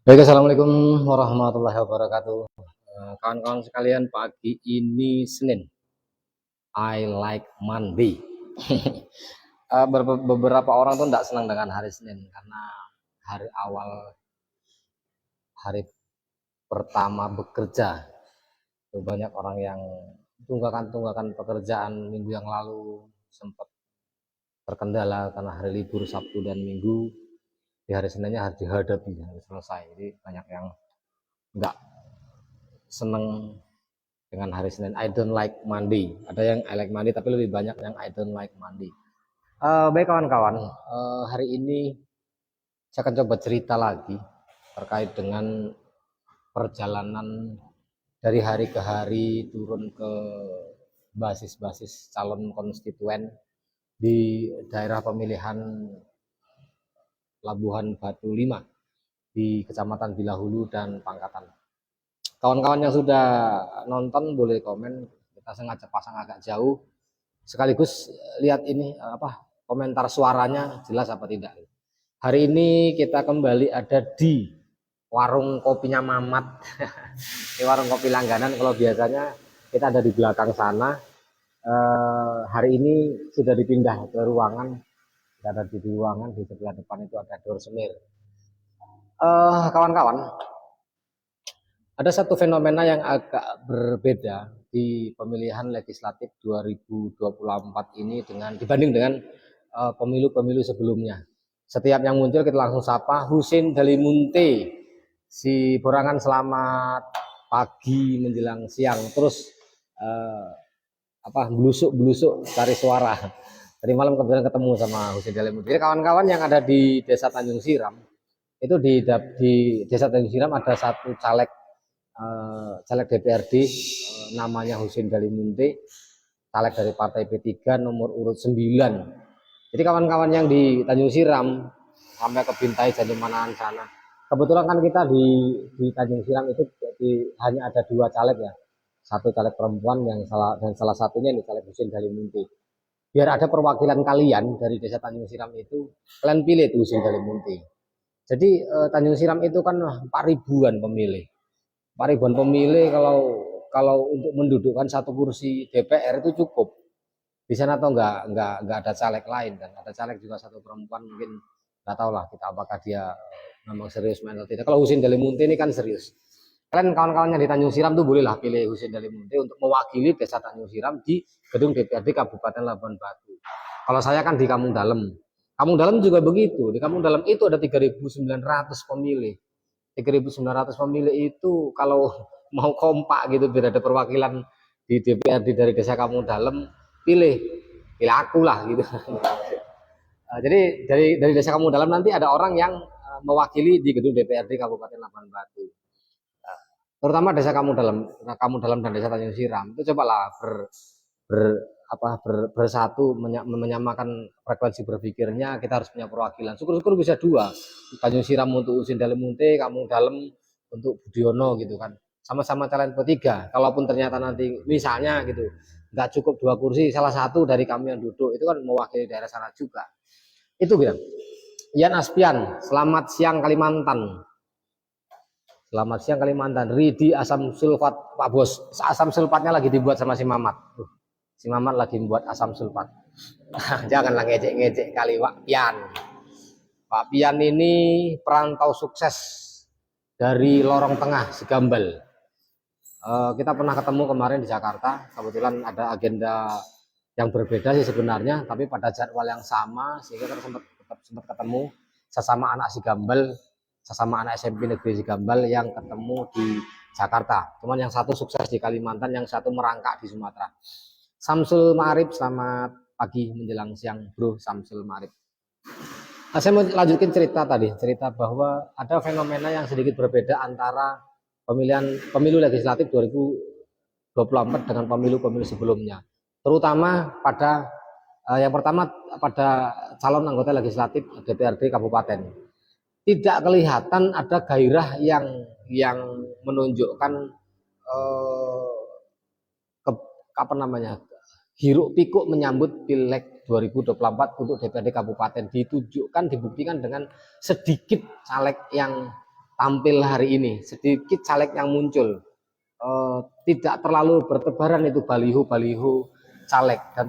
Baik, assalamualaikum warahmatullahi wabarakatuh. Kawan-kawan sekalian, pagi ini Senin. I like Monday. Beberapa orang tuh tidak senang dengan hari Senin karena hari awal, hari pertama bekerja. Banyak orang yang tunggakan pekerjaan minggu yang lalu sempat terkendala karena hari libur Sabtu dan Minggu. Di hari Seninnya harus dihadapi, harus selesai. Jadi banyak yang nggak seneng dengan hari Senin. I don't like Monday. Ada yang I like Monday, tapi lebih banyak yang I don't like Monday. Baik kawan-kawan, hari ini saya akan coba cerita lagi terkait dengan perjalanan dari hari ke hari turun ke basis-basis calon konstituen di daerah pemilihan Labuhan Batu 5 di Kecamatan Bilahulu dan Pangkatan. Kawan-kawan yang sudah nonton boleh komen, kita sengaja pasang agak jauh sekaligus lihat ini komentar suaranya jelas apa tidak. Hari ini kita kembali ada di warung kopinya Mamat. Di warung kopi langganan. Kalau biasanya kita ada di belakang sana, hari ini sudah dipindah ke ruangan. Kita ada di ruangan, di sebelah depan itu ada door semir. Kawan-kawan, ada satu fenomena yang agak berbeda di pemilihan legislatif 2024 ini dibanding dengan pemilu-pemilu sebelumnya. Setiap yang muncul kita langsung sapa. Husin Dalimunte, si Borangan, selamat pagi menjelang siang. Terus belusuk cari suara. Tadi malam kebetulan ketemu sama Husin Dalimunte. Jadi kawan-kawan yang ada di Desa Tanjung Siram, itu di Desa Tanjung Siram ada satu caleg DPRD, namanya Husin Dalimunte, caleg dari Partai P3 nomor urut 9. Jadi kawan-kawan yang di Tanjung Siram sampai ke Bintai Janjumanaan sana, kebetulan kan kita di Tanjung Siram itu hanya ada 2 caleg ya, satu caleg perempuan dan salah satunya ini caleg Husin Dalimunte. Biar ada perwakilan kalian dari Desa Tanjung Siram itu, kalian pilih itu Husin Dalimunte. Jadi Tanjung Siram itu kan 4.000-an pemilih. 4.000-an pemilih, kalau untuk mendudukkan satu kursi DPR itu cukup. Di sana atau enggak ada caleg lain, dan ada caleg juga satu perempuan, mungkin nggak tahu lah kita apakah dia memang serius main atau tidak. Kalau Husin Dalimunte ini kan serius. Kalian kawan-kawannya di Tanjung Siram tuh bolehlah pilih Husin Dalimunte untuk mewakili Desa Tanjung Siram di gedung DPRD Kabupaten Labuhan Batu. Kalau saya kan di Kampung Dalem. Kampung Dalem juga begitu. Di Kampung Dalem itu ada 3.900 pemilih. 3.900 pemilih itu kalau mau kompak gitu biar ada perwakilan di DPRD dari Desa Kampung Dalem, pilih aku lah gitu. Jadi dari Desa Kampung Dalem nanti ada orang yang mewakili di gedung DPRD Kabupaten Labuhan Batu. Terutama Desa Kampung Dalem dan Desa Tanjung Siram itu cobalah bersatu menyamakan frekuensi berpikirnya. Kita harus punya perwakilan. Syukur-syukur bisa 2. Tanjung Siram untuk Husin Dalimunte, Kampung Dalem untuk Budiono gitu kan. Sama-sama calon P3. Kalaupun ternyata nanti misalnya gitu nggak cukup 2 kursi, salah satu dari kami yang duduk itu kan mewakili daerah sana juga. Itu gitu. Ian Aspian, selamat siang Kalimantan. Selamat siang Kalimantan. Ridi asam sulfat, Pak Bos. Asam sulfatnya lagi dibuat sama si Mamat. Si Mamat lagi membuat asam sulfat. Janganlah ngejek-ngejek kali Pak Pian. Pak Pian ini perantau sukses dari lorong tengah Sigambal. Kita pernah ketemu kemarin di Jakarta. Kebetulan ada agenda yang berbeda sih sebenarnya, tapi pada jadwal yang sama, sehingga kita sempat ketemu sesama anak Sigambal, sesama anak SMP Negeri Sigambal yang ketemu di Jakarta. Cuman yang satu sukses di Kalimantan, yang satu merangkak di Sumatera. Samsul Ma'arif, selamat pagi menjelang siang Bro Samsul Ma'arif. Nah, saya mau lanjutkan cerita bahwa ada fenomena yang sedikit berbeda antara pemilu legislatif 2024 dengan pemilu-pemilu sebelumnya. Terutama pada yang pertama pada calon anggota legislatif DPRD Kabupaten. Tidak kelihatan ada gairah yang menunjukkan hiruk pikuk menyambut Pileg 2024 untuk DPRD Kabupaten. Dibuktikan dengan sedikit caleg yang tampil hari ini, sedikit caleg yang muncul, tidak terlalu bertebaran itu baliho-baliho caleg, dan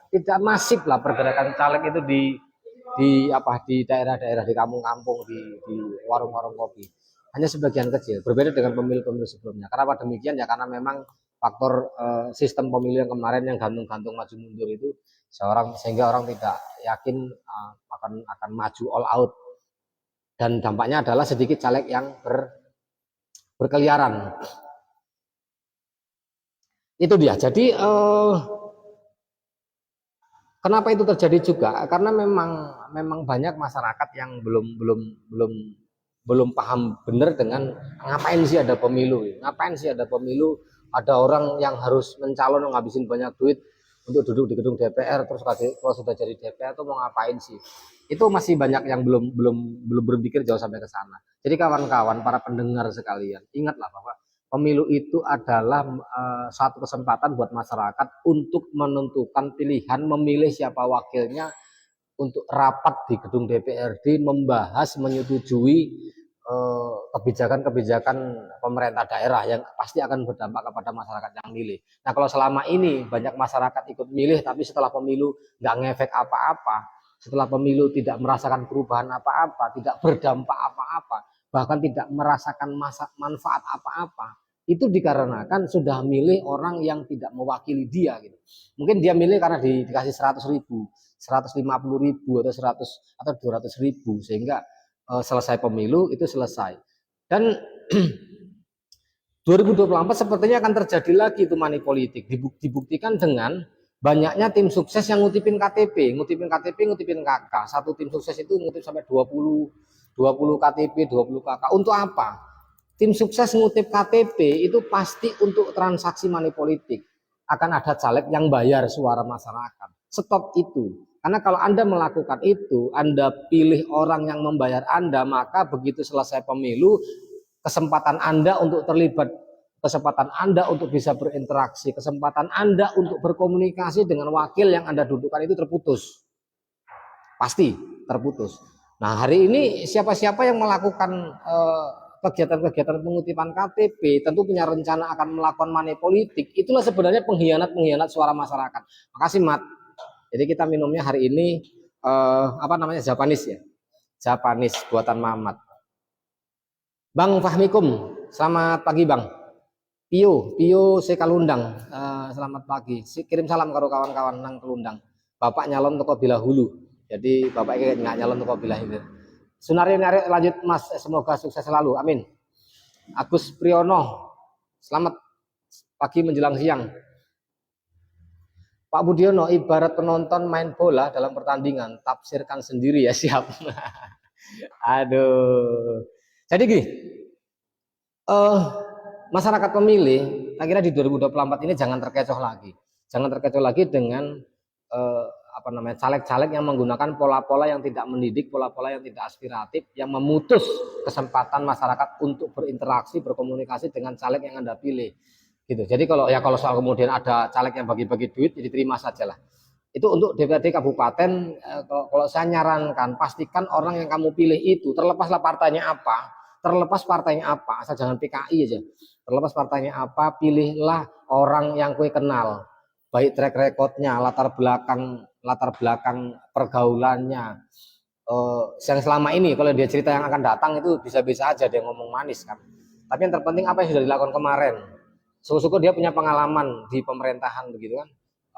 tidak masif lah pergerakan caleg itu di daerah-daerah, di kampung-kampung, di warung-warung kopi. Hanya sebagian kecil, berbeda dengan pemilu-pemilu sebelumnya. Kenapa demikian? Ya karena memang faktor sistem pemilu yang kemarin yang gantung-gantung maju mundur itu sehingga orang tidak yakin akan maju all out, dan dampaknya adalah sedikit caleg yang berkeliaran. Itu dia. Jadi kenapa itu terjadi juga? Karena memang banyak masyarakat yang belum paham benar dengan ngapain sih ada pemilu, ada orang yang harus mencalon ngabisin banyak duit untuk duduk di gedung DPR, terus kalau sudah jadi DPR itu mau ngapain sih? Itu masih banyak yang belum berpikir jauh sampai ke sana. Jadi kawan-kawan, para pendengar sekalian, ingatlah bahwa pemilu itu adalah satu kesempatan buat masyarakat untuk menentukan pilihan, memilih siapa wakilnya, untuk rapat di gedung DPRD membahas, menyetujui kebijakan-kebijakan pemerintah daerah yang pasti akan berdampak kepada masyarakat yang milih. Nah, kalau selama ini banyak masyarakat ikut milih tapi setelah pemilu nggak ngefek apa-apa, setelah pemilu tidak merasakan perubahan apa-apa, tidak berdampak apa-apa, bahkan tidak merasakan manfaat apa-apa, itu dikarenakan sudah milih orang yang tidak mewakili dia gitu. Mungkin dia milih karena dikasih 100.000, 150.000 atau 100 atau 200.000, sehingga selesai pemilu itu selesai. Dan 2024 sepertinya akan terjadi lagi itu money politik, dibuktikan dengan banyaknya tim sukses yang ngutipin KTP, ngutipin KK. Satu tim sukses itu ngutip sampai 20 KTP, 20 KK. Untuk apa? Tim sukses ngutip KTP itu pasti untuk transaksi money politik. Akan ada caleg yang bayar suara masyarakat. Stop itu. Karena kalau Anda melakukan itu, Anda pilih orang yang membayar Anda, maka begitu selesai pemilu, kesempatan Anda untuk terlibat, kesempatan Anda untuk bisa berinteraksi, kesempatan Anda untuk berkomunikasi dengan wakil yang Anda dudukan itu terputus. Pasti terputus. Nah, hari ini siapa-siapa yang melakukan kegiatan-kegiatan pengutipan KTP tentu punya rencana akan melakukan money politik. Itulah sebenarnya pengkhianat suara masyarakat. Makasih, Mat. Jadi kita minumnya hari ini Japanis ya. Japanis buatan Mamat. Bang Fahmikum, selamat pagi Bang. Pio Sekalundang, selamat pagi. Kirim salam karo kawan-kawan nang Kelundang. Bapak nyalon toko Bila Hulu. Jadi Bapak ini nggak nyalon toko Bila Hulu. Sunario lanjut Mas, semoga sukses selalu. Amin. Agus Priyono, selamat pagi menjelang siang. Pak Budiono, ibarat penonton main bola dalam pertandingan, tafsirkan sendiri ya, siap. Aduh. Jadi gini, masyarakat pemilih, saya kira di 2024 ini jangan terkecoh lagi dengan caleg-caleg yang menggunakan pola-pola yang tidak mendidik, pola-pola yang tidak aspiratif, yang memutus kesempatan masyarakat untuk berinteraksi, berkomunikasi dengan caleg yang Anda pilih. Gitu. Jadi kalau soal kemudian ada caleg yang bagi-bagi duit, jadi terima saja lah. Itu untuk DPRD kabupaten. Kalau saya nyarankan, pastikan orang yang kamu pilih itu terlepas partainya apa, asal jangan PKI aja. Terlepas partainya apa, pilihlah orang yang kue kenal, baik track recordnya, latar belakang pergaulannya. Yang selama ini kalau dia cerita yang akan datang itu bisa-bisa aja dia ngomong manis kan. Tapi yang terpenting apa yang sudah dilakukan kemarin. Syukur-syukur dia punya pengalaman di pemerintahan begitu kan,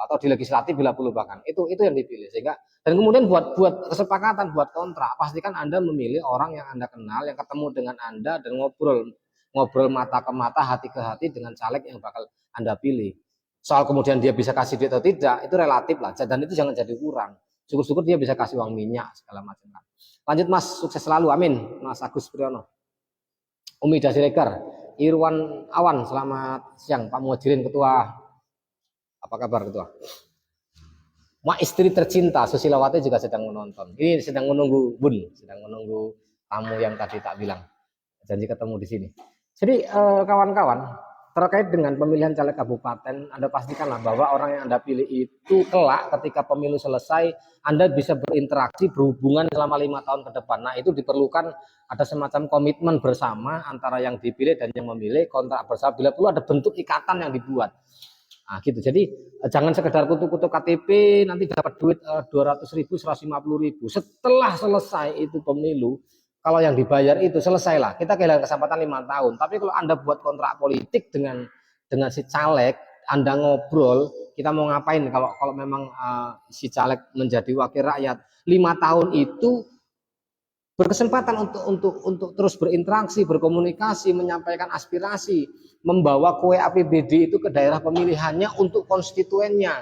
atau di legislatif bila perlu bahkan. Itu yang dipilih, sehingga dan kemudian buat kesepakatan, buat kontrak, pastikan Anda memilih orang yang Anda kenal, yang ketemu dengan Anda dan ngobrol mata ke mata, hati ke hati dengan caleg yang bakal Anda pilih. Soal kemudian dia bisa kasih duit atau tidak, itu relatif lah, dan itu jangan jadi kurang. Syukur-syukur dia bisa kasih uang minyak segala macam. Lanjut Mas, sukses selalu, amin. Mas Agus Priyono. Umi Dasiregar, Irwan Awan, selamat siang. Pak Muhajirin, Ketua. Apa kabar Ketua? Mak istri tercinta Susilawati juga sedang menonton. Ini sedang menunggu sedang menunggu tamu yang tadi tak bilang. Janji ketemu di sini. Jadi kawan-kawan, terkait dengan pemilihan caleg kabupaten, Anda pastikanlah bahwa orang yang Anda pilih itu kelak ketika pemilu selesai, Anda bisa berinteraksi, berhubungan selama 5 tahun ke depan. Nah, itu diperlukan ada semacam komitmen bersama antara yang dipilih dan yang memilih, kontrak bersama, bila perlu ada bentuk ikatan yang dibuat. Nah, gitu. Jadi jangan sekedar kutu-kutu KTP nanti dapat duit 200.000, 150.000. Setelah selesai itu pemilu, kalau yang dibayar itu selesailah. Kita kehilangan kesempatan 5 tahun. Tapi kalau Anda buat kontrak politik dengan si caleg, Anda ngobrol, kita mau ngapain kalau memang si caleg menjadi wakil rakyat, 5 tahun itu berkesempatan untuk terus berinteraksi, berkomunikasi, menyampaikan aspirasi, membawa kue APBD itu ke daerah pemilihannya untuk konstituennya.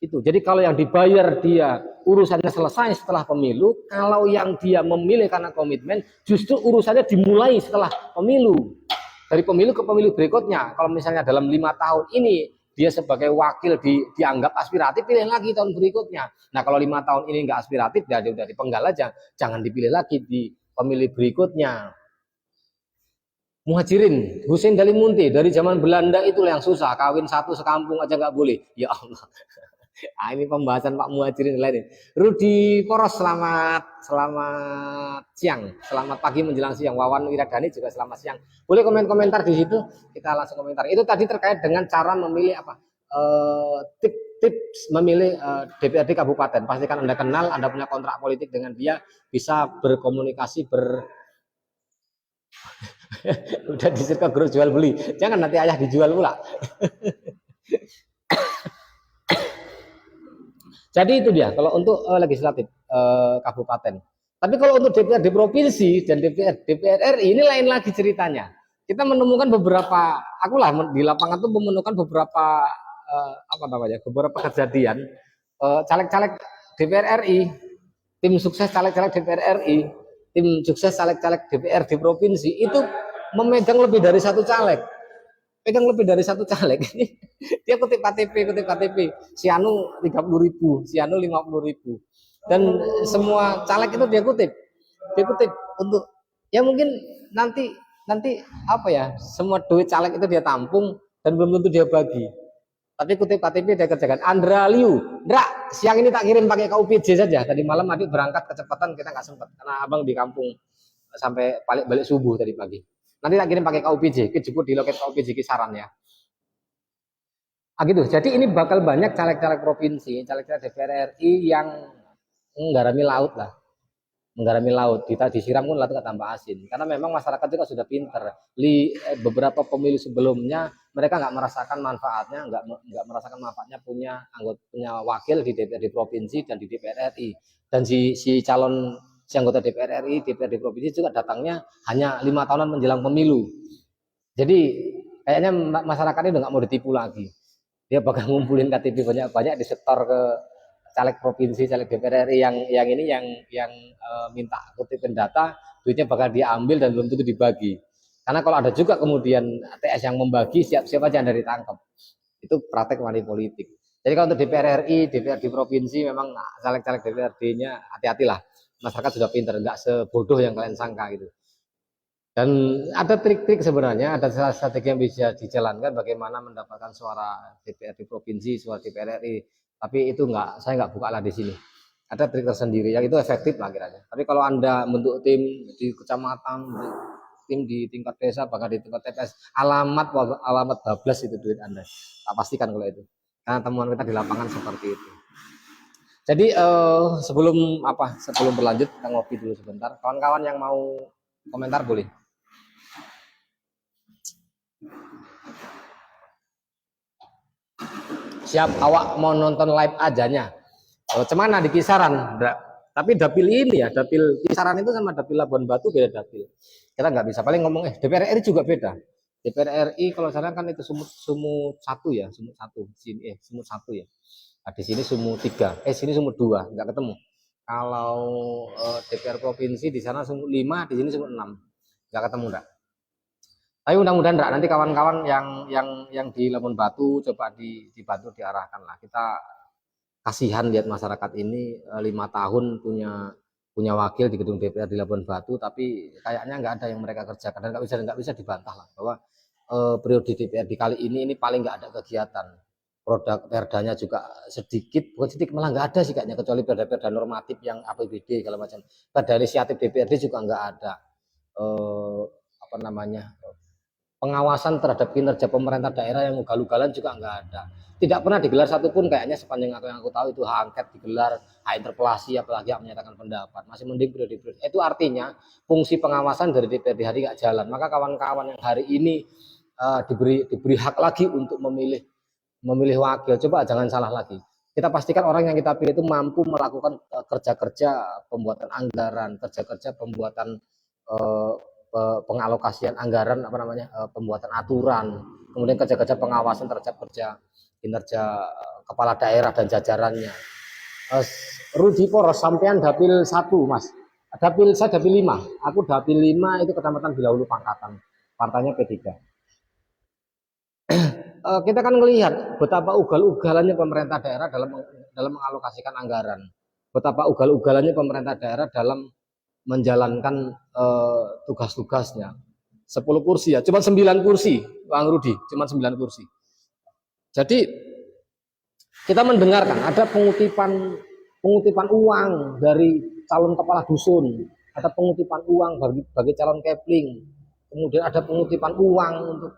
Itu. Jadi kalau yang dibayar dia urusannya selesai setelah pemilu, kalau yang dia memilih karena komitmen justru urusannya dimulai setelah pemilu. Dari pemilu ke pemilu berikutnya. Kalau misalnya dalam 5 tahun ini dia sebagai wakil dianggap aspiratif, pilih lagi tahun berikutnya. Nah, kalau 5 tahun ini nggak aspiratif, ya udah dipenggal aja, jangan dipilih lagi di pemilih berikutnya. Muhajirin, Husein Dalimunte dari zaman Belanda itulah yang susah, kawin satu sekampung aja nggak boleh. Ya Allah. Nah, ini pembahasan Pak Muhajirin lain. Rudi Poros, selamat siang, selamat pagi menjelang siang. Wawan Wiradani juga selamat siang. Boleh komentar di situ, kita langsung komentar. Itu tadi terkait dengan cara memilih apa? Tips memilih DPRD kabupaten. Pastikan Anda kenal, Anda punya kontrak politik dengan dia, bisa berkomunikasi udah disir ke grup jual beli. Jangan nanti ayah dijual pula. Jadi itu dia kalau untuk legislatif kabupaten. Tapi kalau untuk DPRD provinsi dan DPR RI ini lain lagi ceritanya. Kita menemukan beberapa, akulah di lapangan tuh menemukan beberapa beberapa kejadian caleg-caleg DPR RI, tim sukses caleg-caleg DPR RI, tim sukses caleg-caleg DPRD provinsi itu memegang lebih dari satu caleg. Pegang lebih dari satu caleg. Dia kutip KTP, si Anu 30.000, si Anu 50.000. Dan semua caleg itu dia kutip untuk ya mungkin nanti apa ya, semua duit caleg itu dia tampung dan belum tentu dia bagi. Tapi kutip KTP dia kerjakan. Andra Liu, Ndra, siang ini tak kirim pakai KUPJ saja. Tadi malam adik berangkat kecepatan, kita nggak sempat karena abang di kampung sampai balik subuh tadi pagi. Nanti tak kirim pakai KUPJ, dijemput di loket KUPJ Kisaran ya. Gitu. Jadi ini bakal banyak caleg-caleg provinsi, caleg-caleg DPR RI yang menggarami laut lah. Menggarami laut, disiram pun laut nggak tambah asin. Karena memang masyarakat juga sudah pinter. Beberapa pemilu sebelumnya mereka nggak merasakan manfaatnya, nggak merasakan manfaatnya punya wakil di DPRD provinsi dan di DPR RI. Dan si anggota DPR RI, DPRD provinsi juga datangnya hanya 5 tahunan menjelang pemilu. Jadi kayaknya masyarakat ini udah nggak mau ditipu lagi. Dia bakal ngumpulin KTP banyak-banyak disetor ke caleg provinsi, caleg DPR RI yang minta kutipan data, duitnya bakal diambil dan belum tentu dibagi. Karena kalau ada juga kemudian TS yang membagi, siap-siap aja Anda ditangkap. Itu praktek money politik. Jadi kalau untuk DPR RI, DPRD provinsi memang caleg-caleg DPRD-nya hati-hatilah. Masyarakat sudah pintar, nggak sebodoh yang kalian sangka gitu. Dan ada trik-trik sebenarnya, ada strategi yang bisa dijalankan bagaimana mendapatkan suara DPRD provinsi, suara DPR RI. Tapi itu saya nggak buka lah di sini. Ada trik tersendiri yang itu efektif lah kiranya. Tapi kalau Anda bentuk tim di kecamatan, tim di tingkat desa, bahkan di tingkat TPS, alamat bablas itu duit Anda. Tak pastikan kalau itu. Karena temuan kita di lapangan seperti itu. Jadi sebelum berlanjut kita ngopi dulu sebentar. Kawan-kawan yang mau komentar boleh. Siap, awak mau nonton live ajanya. Cemana di Kisaran, tapi dapil ini ya, dapil Kisaran itu sama dapil Labuan Batu beda dapil. Kita nggak bisa paling ngomong DPR RI juga beda. DPR RI kalau sana kan itu sumut satu ya, sumut satu ya. Nah, di sini sumut 3, sini sumut 2, nggak ketemu. Kalau DPR provinsi di sana sumut 5, di sini sumut 6, nggak ketemu enggak. Tapi mudah-mudahan nanti kawan-kawan yang di Labuan Batu coba dibantu diarahkan lah. Kita kasihan lihat masyarakat ini 5 tahun punya wakil di gedung DPR di Labuan Batu, tapi kayaknya nggak ada yang mereka kerjakan dan nggak bisa dibantah lah bahwa periode DPRD kali ini paling nggak ada kegiatan. Produk perdanya juga sedikit, bukan sedikit, malah nggak ada sih kayaknya, kecuali perda-perda normatif yang APBD kalau macam. Perda inisiatif DPRD juga nggak ada. Apa namanya, pengawasan terhadap kinerja pemerintah daerah yang ugal-ugalan juga nggak ada. Tidak pernah digelar satupun kayaknya sepanjang yang aku tahu itu hak angket digelar, hak interpelasi, apalagi hak menyatakan pendapat. Masih mending periode-periode. Itu artinya fungsi pengawasan dari DPRD hari nggak jalan. Maka kawan-kawan yang hari ini diberi hak lagi untuk memilih wakil. Coba jangan salah lagi. Kita pastikan orang yang kita pilih itu mampu melakukan kerja-kerja pembuatan anggaran, kerja-kerja pembuatan pengalokasian anggaran, apa namanya, pembuatan aturan, kemudian kerja-kerja pengawasan terhadap kinerja kepala daerah dan jajarannya. Rudi Poros sampean dapil 1, Mas. Saya dapil 5. Aku dapil 5 itu Kecamatan Bilahulu Pangkatan. Partainya P3. Kita kan melihat betapa ugal-ugalannya pemerintah daerah dalam mengalokasikan anggaran. Betapa ugal-ugalannya pemerintah daerah dalam menjalankan tugas-tugasnya. 10 kursi ya, cuma 9 kursi, Bang Rudi, cuma 9 kursi. Jadi kita mendengarkan ada pengutipan uang dari calon kepala dusun, ada pengutipan uang bagi calon kepling, kemudian ada pengutipan uang untuk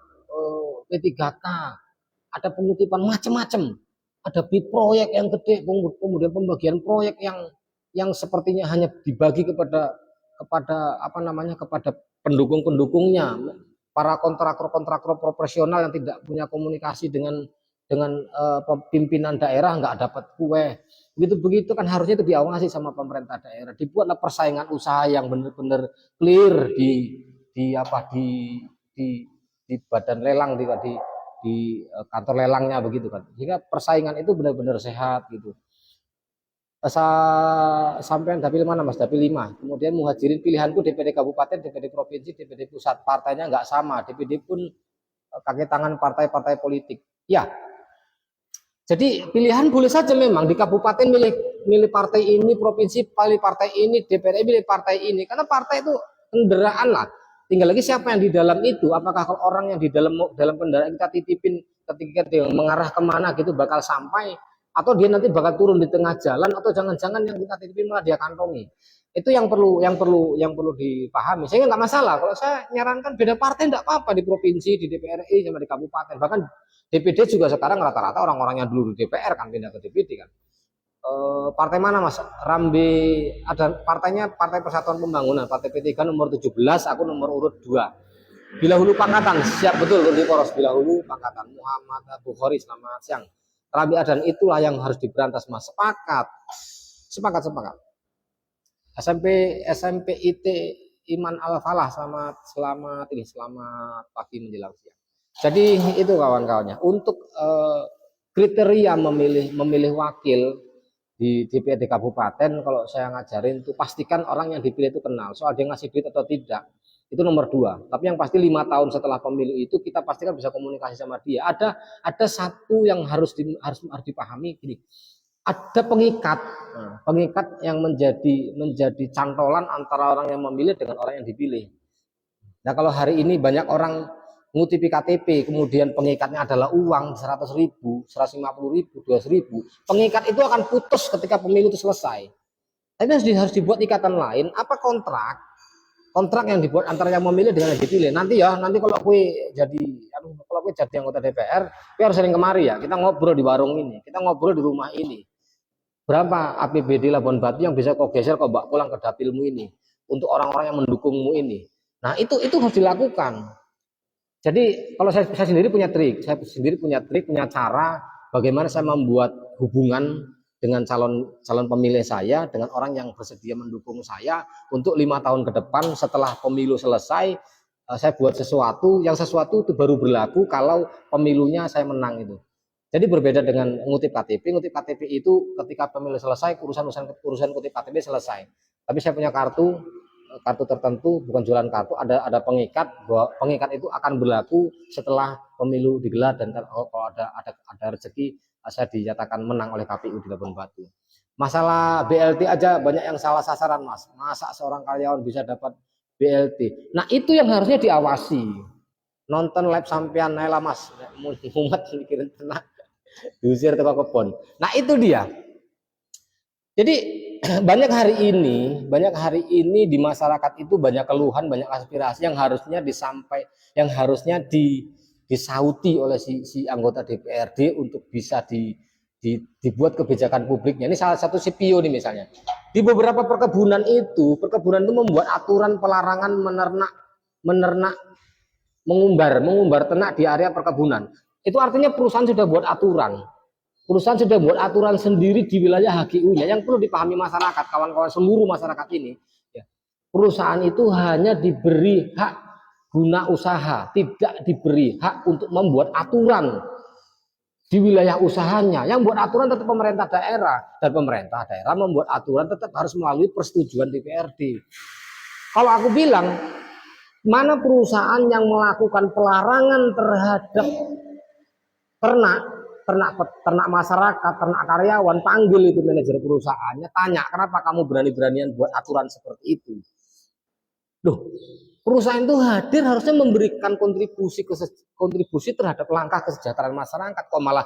P3K, ada pengutipan macam-macam, ada bid proyek yang gede, kemudian pembagian proyek yang sepertinya hanya dibagi kepada apa namanya, kepada pendukung-pendukungnya, para kontraktor profesional yang tidak punya komunikasi dengan pimpinan daerah, nggak dapat kue. Begitu kan harusnya itu diawasi sama pemerintah daerah. Dibuatlah persaingan usaha yang benar-benar clear di badan lelang, di kantor lelangnya begitu kan. Sehingga persaingan itu benar-benar sehat gitu. Sampai dapil mana Mas? Dapil 5. Kemudian Muhajirin pilihanku DPD Kabupaten, DPD Provinsi, DPD Pusat. Partainya nggak sama. DPD pun kaki tangan partai-partai politik. Ya. Jadi pilihan boleh saja memang di kabupaten milih partai ini, provinsi pilih partai ini, DPR milih partai ini. Karena partai itu kendaraan lah. Tinggal lagi siapa yang di dalam itu. Apakah kalau orang yang di dalam kendaraan kita titipin ketika dia mengarah kemana gitu bakal sampai, atau dia nanti bakal turun di tengah jalan, atau jangan-jangan yang kita titipin malah dia kantongi. Itu yang perlu dipahami. Saya nggak masalah kalau saya nyarankan beda partai nggak apa-apa, di provinsi, di DPRI sama di kabupaten. Bahkan DPD juga sekarang rata-rata orang-orang yang dulu di DPR kan pindah ke DPD kan. Partai mana Mas? Rambe, ada partainya Partai Persatuan Pembangunan, Partai P3 nomor 17, aku nomor urut 2. Bilahulu Pangkatan, siap betul Rudi Poros, Bilahulu Pangkatan. Muhammad Bukhari, selamat siang. Rabi Adan itulah yang harus diberantas Mas. Sepakat. SMP IT Iman Al-Falah, selamat pagi menjelang siang. Jadi itu kawan-kawannya. Untuk kriteria memilih wakil di DPRD kabupaten, kalau saya ngajarin itu pastikan orang yang dipilih itu kenal. Soal dia ngasih duit atau tidak, itu nomor 2. Tapi yang pasti 5 tahun setelah pemilu itu kita pastikan bisa komunikasi sama dia. Ada satu yang harus dipahami gini. Ada pengikat yang menjadi cantolan antara orang yang memilih dengan orang yang dipilih. Nah kalau hari ini banyak orang ngutipi KTP, kemudian pengikatnya adalah uang 100.000, 150.000, 200.000. Pengikat itu akan putus ketika pemilu itu selesai. Tapi harus dibuat ikatan lain, apa kontrak yang dibuat antara yang memilih dengan yang dipilih. Nanti kalau gue jadi anggota DPR, gue harus sering kemari ya. Kita ngobrol di warung ini, kita ngobrol di rumah ini. Berapa APBD Labuan Batu yang bisa kau geser, kau bawa pulang ke dapilmu ini untuk orang-orang yang mendukungmu ini. Nah itu harus dilakukan. Jadi kalau saya sendiri punya trik, punya cara bagaimana saya membuat hubungan dengan calon pemilih saya, dengan orang yang bersedia mendukung saya untuk 5 tahun ke depan setelah pemilu selesai. Saya buat sesuatu itu baru berlaku kalau pemilunya saya menang itu. Jadi berbeda dengan ngutip KTP. Ngutip KTP itu ketika pemilu selesai, urusan ngutip KTP selesai. Tapi saya punya kartu tertentu, bukan jualan kartu, ada pengikat, bahwa pengikat itu akan berlaku setelah pemilu digelar, dan kalau ada rezeki saya dinyatakan menang oleh KPU di Labuan Batu. Masalah BLT aja banyak yang salah sasaran Mas. Masa seorang karyawan bisa dapat BLT? Nah itu yang harusnya diawasi. nonton live sampean ae lah Mas. Mumet mikirin tenak diusir teko kebon. Nah, itu dia. Jadi banyak hari ini di masyarakat itu banyak keluhan, banyak aspirasi yang harusnya disauti oleh si anggota DPRD untuk bisa dibuat kebijakan publiknya. Ini salah satu CPO nih misalnya. Di beberapa perkebunan itu membuat aturan pelarangan menernak mengumbar ternak di area perkebunan. Itu artinya perusahaan sudah buat aturan. Perusahaan sudah buat aturan sendiri di wilayah HGU-nya yang perlu dipahami masyarakat, kawan-kawan seluruh masyarakat ini. Ya. Perusahaan itu hanya diberi hak guna usaha, tidak diberi hak untuk membuat aturan di wilayah usahanya. Yang buat aturan tetap pemerintah daerah, dan pemerintah daerah membuat aturan tetap harus melalui persetujuan DPRD. Kalau aku bilang, mana perusahaan yang melakukan pelarangan terhadap ternak masyarakat, ternak karyawan, panggil itu manajer perusahaannya, tanya kenapa kamu berani-beranian buat aturan seperti itu. Loh, perusahaan itu hadir harusnya memberikan kontribusi terhadap langkah kesejahteraan masyarakat. Kok malah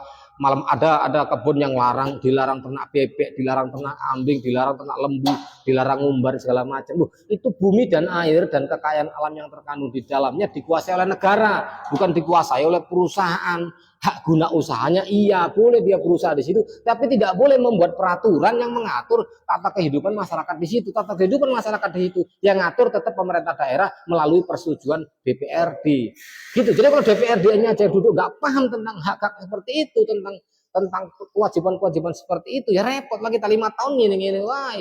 ada kebun yang dilarang ternak bebek, dilarang ternak kambing, dilarang ternak lembu, dilarang ngumbar segala macam. Loh, itu bumi dan air dan kekayaan alam yang terkandung di dalamnya dikuasai oleh negara, bukan dikuasai oleh perusahaan. Hak guna usahanya iya, boleh dia berusaha di situ, tapi tidak boleh membuat peraturan yang mengatur tata kehidupan masyarakat di situ. Tata kehidupan masyarakat di situ yang ngatur tetap pemerintah daerah melalui persetujuan DPRD. Gitu. Jadi kalau DPRD-nya aja duduk nggak paham tentang hak-hak seperti itu, tentang kewajiban-kewajiban seperti itu, ya repot lah kita 5 tahun ini, wah,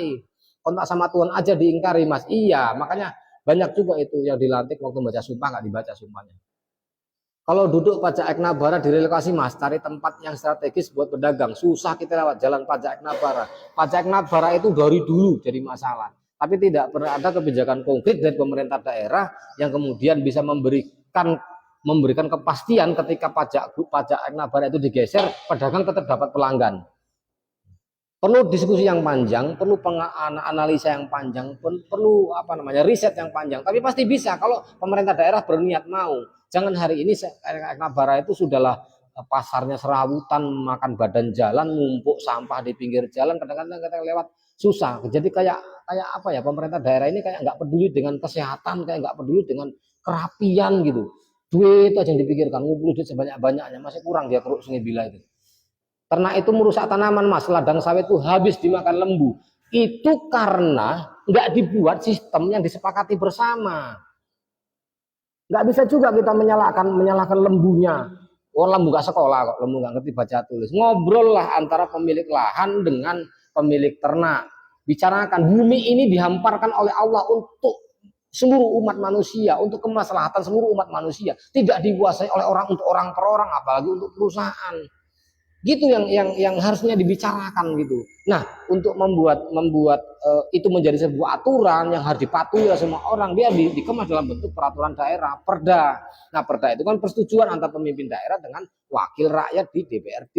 kontak sama Tuhan aja diingkari Mas. Iya, makanya banyak juga itu yang dilantik waktu baca sumpah nggak dibaca sumpahnya. Kalau duduk pajak Eknabara direlokasi Mas, cari tempat yang strategis buat pedagang. Susah kita lewat jalan pajak Eknabara. Pajak Eknabara itu dari dulu jadi masalah. Tapi tidak pernah ada kebijakan konkret dari pemerintah daerah yang kemudian bisa memberikan kepastian ketika pajak Eknabara itu digeser, pedagang tetap dapat pelanggan. Perlu diskusi yang panjang, perlu analisa yang panjang, perlu riset yang panjang. Tapi pasti bisa kalau pemerintah daerah berniat mau. Jangan hari ini Eknabara itu sudahlah pasarnya serawutan, makan badan jalan, numpuk sampah di pinggir jalan, kadang-kadang kita lewat susah. Jadi kayak apa ya, pemerintah daerah ini kayak nggak peduli dengan kesehatan, kayak nggak peduli dengan kerapian gitu. Duit aja yang dipikirkan, ngumpul duit sebanyak-banyaknya, masih kurang dia keruk Sungai Bila itu. Ternak itu merusak tanaman Mas, ladang sawit itu habis dimakan lembu. Itu karena nggak dibuat sistem yang disepakati bersama. Nggak bisa juga kita menyalahkan lembunya. Oh, lembu nggak sekolah kok, lembu nggak ngerti baca tulis. Ngobrol lah antara pemilik lahan dengan pemilik ternak. Bicarakan, bumi ini dihamparkan oleh Allah untuk seluruh umat manusia, untuk kemaslahatan seluruh umat manusia. Tidak dikuasai oleh orang untuk orang per orang, apalagi untuk perusahaan. Gitu yang harusnya dibicarakan gitu. Nah, untuk membuat itu menjadi sebuah aturan yang harus dipatuhi oleh semua orang, dia dikemas dalam bentuk peraturan daerah, perda. Nah, perda itu kan persetujuan antara pemimpin daerah dengan wakil rakyat di DPRD.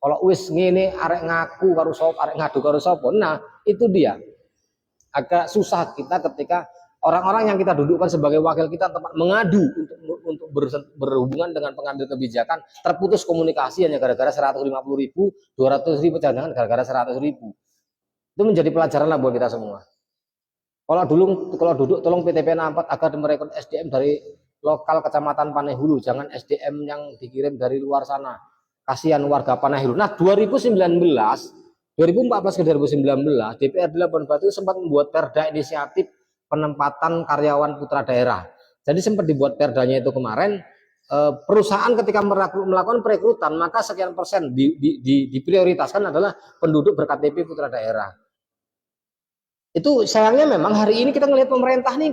Kalau wis ngene arek ngaku karo sapa, arek ngadu karo sapa. Nah, itu dia. Agak susah kita ketika orang-orang yang kita dudukkan sebagai wakil kita tempat mengadu untuk berhubungan dengan pengambil kebijakan, terputus komunikasi hanya gara-gara 150.000, 200.000 jangan gara-gara 100.000. Itu menjadi pelajaran lah buat kita semua. Kalau duduk tolong PTP 64 agar merekrut SDM dari lokal Kecamatan Panehulu, jangan SDM yang dikirim dari luar sana. Kasihan warga Panehulu. Nah, 2014 ke 2019 DPRD Labuan Batu sempat membuat perda inisiatif penempatan karyawan putra daerah. Jadi sempat dibuat perdanya itu kemarin, perusahaan ketika melakukan perekrutan maka sekian persen diprioritaskan adalah penduduk berKTP putra daerah. Itu sayangnya memang hari ini kita ngelihat pemerintah nih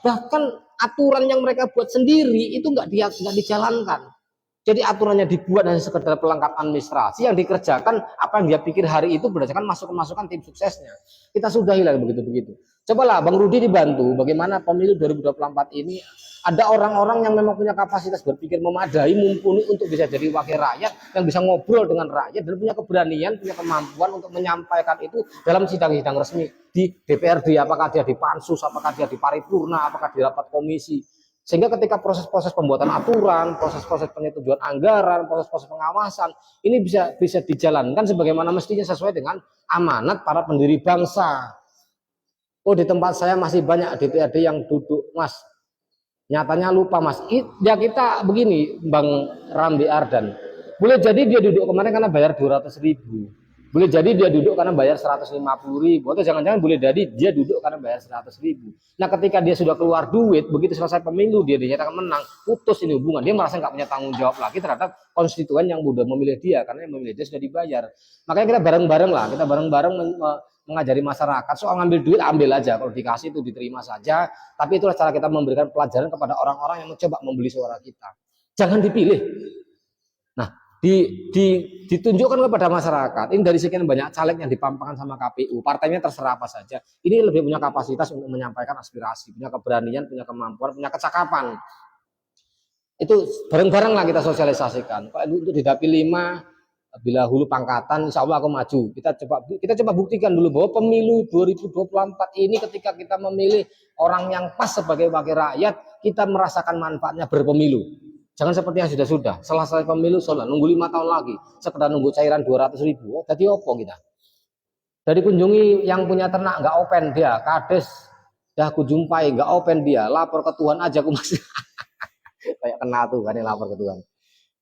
bahkan aturan yang mereka buat sendiri itu nggak dijalankan. Jadi aturannya dibuat hanya sekedar pelengkap administrasi, yang dikerjakan apa yang dia pikir hari itu berdasarkan masukan-masukan tim suksesnya. Kita sudahi lah begitu-begitu. Cobalah Bang Rudi dibantu bagaimana pemilu 2024 ini ada orang-orang yang memang punya kapasitas berpikir memadai, mumpuni untuk bisa jadi wakil rakyat, yang bisa ngobrol dengan rakyat dan punya keberanian, punya kemampuan untuk menyampaikan itu dalam sidang-sidang resmi di DPRD, apakah dia di pansus, apakah dia di paripurna, apakah di rapat komisi. Sehingga ketika proses-proses pembuatan aturan, proses-proses penyetujuan anggaran, proses-proses pengawasan, ini bisa dijalankan sebagaimana mestinya sesuai dengan amanat para pendiri bangsa. Oh, di tempat saya masih banyak DPRD yang duduk, Mas. Nyatanya lupa, Mas. Ya kita begini, Bang Ramli Ardan. Boleh jadi dia duduk kemarin karena bayar 200.000. Boleh jadi dia duduk karena bayar 150.000. Atau jangan-jangan boleh jadi dia duduk karena bayar 100.000. Nah, ketika dia sudah keluar duit, begitu selesai pemilu dia dinyatakan menang, putus ini hubungan. Dia merasa nggak punya tanggung jawab lagi terhadap konstituen yang sudah memilih dia, karena yang memilih dia sudah dibayar. Makanya kita bareng-bareng lah, kita bareng-bareng mengajari masyarakat soal ngambil duit, ambil aja, kalau dikasih itu diterima saja. Tapi itulah cara kita memberikan pelajaran kepada orang-orang yang mencoba membeli suara kita. Jangan dipilih. Nah, ditunjukkan kepada masyarakat. Ini dari sekian banyak caleg yang dipampangkan sama KPU, partainya terserah apa saja. Ini lebih punya kapasitas untuk menyampaikan aspirasi, punya keberanian, punya kemampuan, punya kecakapan. Itu bareng-bareng lah kita sosialisasikan. Kalau untuk di Dapil 5, bila hulu pangkatan, insya Allah aku maju. Kita coba buktikan dulu bahwa pemilu 2024 ini ketika kita memilih orang yang pas sebagai wakil rakyat, kita merasakan manfaatnya berpemilu. Jangan seperti yang sudah. Selesai pemilu, nunggu 5 tahun lagi, sekedar nunggu cairan 200.000. Jadi opo kita? Dari kunjungi yang punya ternak nggak open dia, kades dah aku jumpai nggak open dia, lapor ke Tuhan aja aku masih kayak kena tuh kan yang lapor ke Tuhan.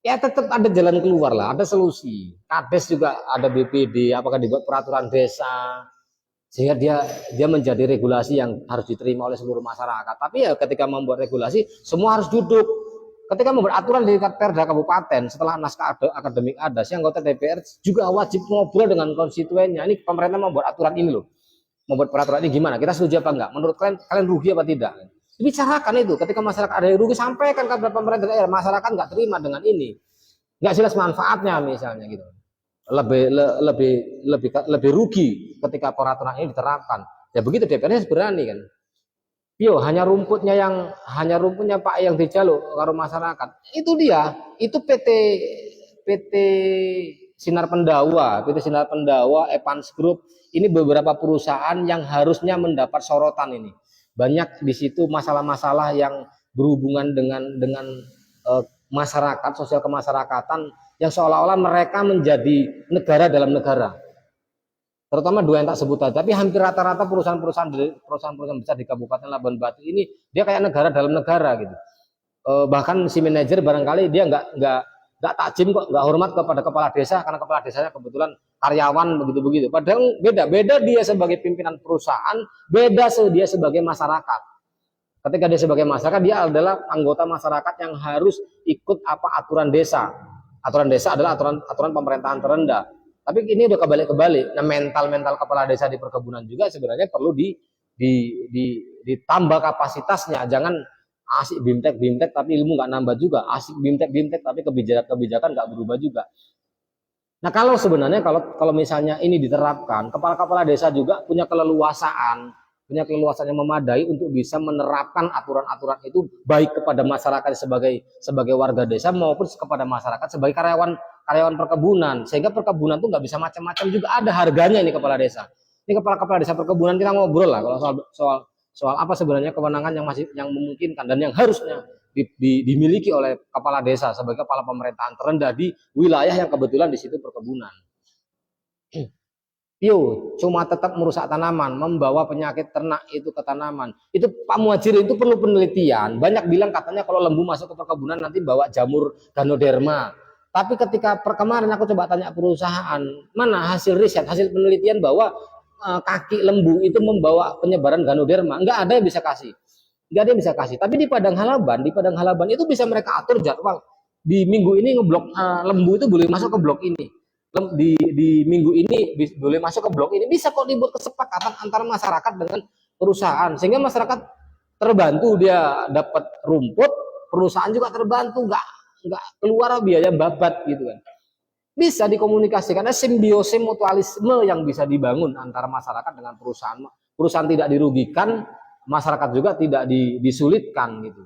Ya tetap ada jalan keluar lah, ada solusi. Kades juga ada BPD, apakah dibuat peraturan desa sehingga dia menjadi regulasi yang harus diterima oleh seluruh masyarakat. Tapi ya ketika membuat regulasi semua harus duduk. Ketika membuat aturan di Perda kabupaten, setelah naskah akademik ada, si anggota DPR juga wajib ngobrol dengan konstituennya. Ini pemerintah membuat aturan ini loh, membuat peraturan ini gimana? Kita setuju apa enggak? Menurut kalian rugi apa tidak? Dibicarakan itu. Ketika masyarakat ada yang rugi, sampaikan kepada pemerintah daerah. Masyarakat nggak terima dengan ini, nggak jelas manfaatnya misalnya gitu. Lebih rugi ketika peraturan ini diterapkan. Ya begitu DPR-nya berani kan. Yo, hanya rumputnya Pak yang dijaluk karo masyarakat. Itu dia, itu PT Sinar Pendawa, Evans Group. Ini beberapa perusahaan yang harusnya mendapat sorotan ini. Banyak di situ masalah-masalah yang berhubungan dengan masyarakat, sosial kemasyarakatan yang seolah-olah mereka menjadi negara dalam negara. Terutama dua yang tak sebut tadi, tapi hampir rata-rata perusahaan-perusahaan besar di Kabupaten Labuan Batu ini dia kayak negara dalam negara gitu. Bahkan si manajer barangkali dia nggak takjim kok, nggak hormat kepada kepala desa karena kepala desanya kebetulan karyawan begitu. Padahal beda dia sebagai pimpinan perusahaan, beda dia sebagai masyarakat. Ketika dia sebagai masyarakat, dia adalah anggota masyarakat yang harus ikut aturan desa. Aturan desa adalah aturan pemerintahan terendah. Tapi ini udah kebalik. Nah, mental kepala desa di perkebunan juga sebenarnya perlu ditambah kapasitasnya. Jangan asik bimtek tapi ilmu nggak nambah juga. Asik bimtek tapi kebijakan nggak berubah juga. Nah, kalau sebenarnya kalau misalnya ini diterapkan, kepala-kepala desa juga punya keleluasaan yang memadai untuk bisa menerapkan aturan-aturan itu baik kepada masyarakat sebagai warga desa maupun kepada masyarakat sebagai karyawan perkebunan, sehingga perkebunan tuh nggak bisa macam-macam juga, ada harganya ini kepala desa. Ini kepala desa perkebunan kita ngobrol lah kalau soal apa sebenarnya kewenangan yang memungkinkan dan yang harusnya dimiliki oleh kepala desa sebagai kepala pemerintahan terendah di wilayah yang kebetulan di situ perkebunan. Cuma tetap merusak tanaman, membawa penyakit ternak itu ke tanaman. Itu Pak Muhajir itu perlu penelitian. Banyak bilang katanya kalau lembu masuk ke perkebunan nanti bawa jamur Ganoderma. Tapi ketika kemarin aku coba tanya perusahaan, mana hasil riset, hasil penelitian bahwa kaki lembu itu membawa penyebaran Ganoderma. Enggak ada yang bisa kasih. Tapi di Padang Halaban itu bisa mereka atur jadwal. Di minggu ini ngeblok lembu itu boleh masuk ke blok ini. Di minggu ini boleh masuk ke blok ini, bisa kok dibuat kesepakatan antara masyarakat dengan perusahaan sehingga masyarakat terbantu, dia dapat rumput, perusahaan juga terbantu, nggak keluar biaya babat gitu kan. Bisa dikomunikasikan, ada simbiosis mutualisme yang bisa dibangun antara masyarakat dengan perusahaan tidak dirugikan, masyarakat juga tidak disulitkan gitu.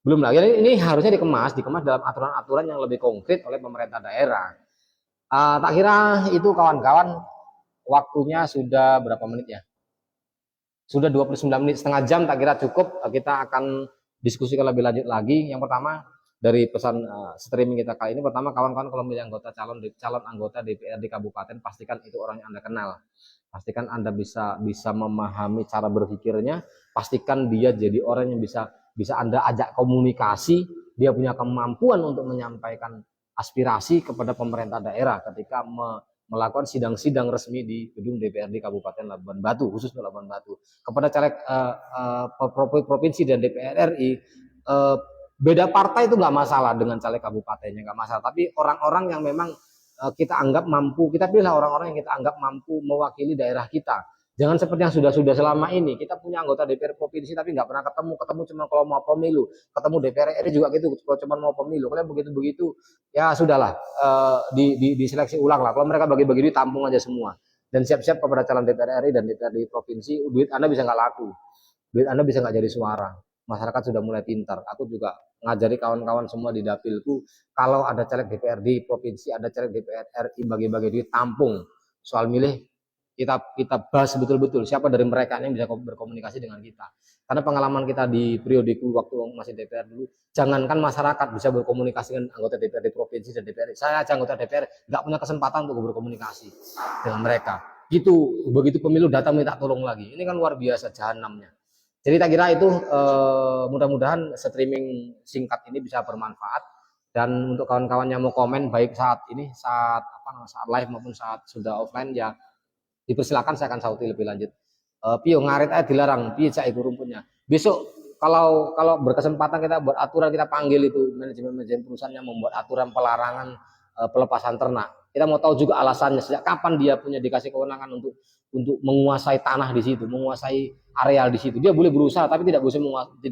Belum lagi ini harusnya dikemas dalam aturan-aturan yang lebih konkret oleh pemerintah daerah. Tak kira itu kawan-kawan, waktunya sudah berapa menit ya? Sudah 29 menit, setengah jam tak kira cukup. Kita akan diskusikan lebih lanjut lagi. Yang pertama dari pesan streaming kita kali ini, pertama kawan-kawan kalau milih calon anggota DPRD kabupaten, pastikan itu orang yang Anda kenal. Pastikan Anda bisa memahami cara berpikirnya, pastikan dia jadi orang yang bisa Anda ajak komunikasi, dia punya kemampuan untuk menyampaikan aspirasi kepada pemerintah daerah ketika melakukan sidang-sidang resmi di gedung DPRD Kabupaten Labuan Batu, khusus untuk Labuan Batu. Kepada caleg provinsi dan DPR RI, beda partai itu nggak masalah dengan caleg kabupatennya, nggak masalah. Tapi orang-orang yang memang kita anggap mampu, kita pilih orang-orang yang kita anggap mampu mewakili daerah kita. Jangan seperti yang sudah selama ini. Kita punya anggota DPR provinsi tapi nggak pernah ketemu cuma kalau mau pemilu. Ketemu DPR RI juga gitu, kalau cuma mau pemilu. Kalau begitu ya sudahlah, diseleksi ulang lah. Kalau mereka bagi-bagi duit, tampung aja semua. Dan siap-siap kepada calon DPR RI dan DPRD provinsi, duit Anda bisa nggak laku, duit Anda bisa nggak jadi suara. Masyarakat sudah mulai pintar. Aku juga ngajari kawan-kawan semua di dapilku, kalau ada caleg DPRD provinsi, ada caleg DPR RI, bagi-bagi duit, tampung. Soal milih kita bahas betul-betul siapa dari mereka yang bisa berkomunikasi dengan kita. Karena pengalaman kita di periodeku waktu masih DPR dulu, jangankan masyarakat bisa berkomunikasi dengan anggota DPRD provinsi dan DPR. Saya aja anggota DPR nggak punya kesempatan untuk berkomunikasi dengan mereka. Gitu, begitu pemilu datang minta tolong lagi. Ini kan luar biasa jahanamnya. Jadi tak kira itu mudah-mudahan streaming singkat ini bisa bermanfaat. Dan untuk kawan-kawan yang mau komen baik saat ini, saat live maupun saat sudah offline, ya dipersilakan, saya akan sauti lebih lanjut. Pio ngarit aja dilarang, pio cak iku rumputnya. Besok kalau berkesempatan kita buat aturan, kita panggil itu manajemen perusahaan yang membuat aturan pelarangan pelepasan ternak. Kita mau tahu juga alasannya, sejak kapan dia punya dikasih kewenangan untuk menguasai tanah di situ, menguasai areal di situ. Dia boleh berusaha tapi tidak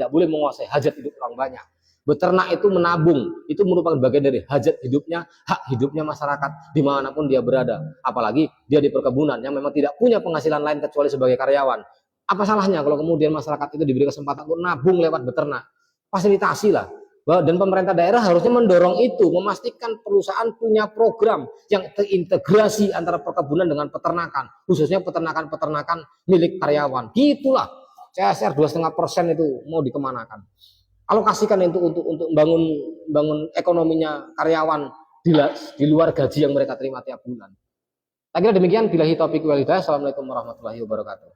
boleh menguasai hajat hidup orang banyak. Beternak itu menabung, itu merupakan bagian dari hajat hidupnya, hak hidupnya masyarakat dimanapun dia berada. Apalagi dia di perkebunan yang memang tidak punya penghasilan lain kecuali sebagai karyawan. Apa salahnya kalau kemudian masyarakat itu diberi kesempatan untuk nabung lewat beternak? Fasilitasi lah. Dan pemerintah daerah harusnya mendorong itu, memastikan perusahaan punya program yang terintegrasi antara perkebunan dengan peternakan, khususnya peternakan milik karyawan. Gitulah. CSR 2,5% itu mau dikemanakan? Alokasikan itu untuk bangun ekonominya karyawan di luar gaji yang mereka terima tiap bulan. Tak kira demikian, billahi taufiq wal hidayah. Assalamualaikum warahmatullahi wabarakatuh.